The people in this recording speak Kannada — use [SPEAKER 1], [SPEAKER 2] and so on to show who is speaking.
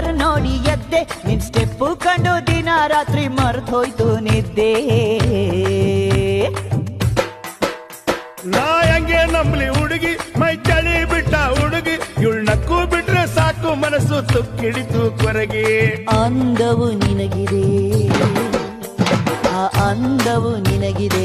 [SPEAKER 1] ಕಲರ್ ನೋಡಿ ಎದ್ದೆ, ನಿನ್ ಸ್ಟೆಪ್ಪು ಕಂಡು ದಿನ ರಾತ್ರಿ ಮರ್ತೋಯ್ತು ನಿದ್ದೆ.
[SPEAKER 2] ನಾ ಹೆಂಗೆ ನಂಬ್ಲಿ ಹುಡುಗಿ, ಮೈ ಚಳಿ ಬಿಟ್ಟ ಹುಡುಗಿ, ಇವಳು ನಕ್ಕು ಬಿಟ್ರೆ ಸಾಕು ಮನಸ್ಸು ತುಕ್ಕಿಡಿತು ಕೊರಗಿ.
[SPEAKER 1] ಅಂದವು ನಿನಗಿದೆ, ಆ ಅಂದವು ನಿನಗಿದೆ.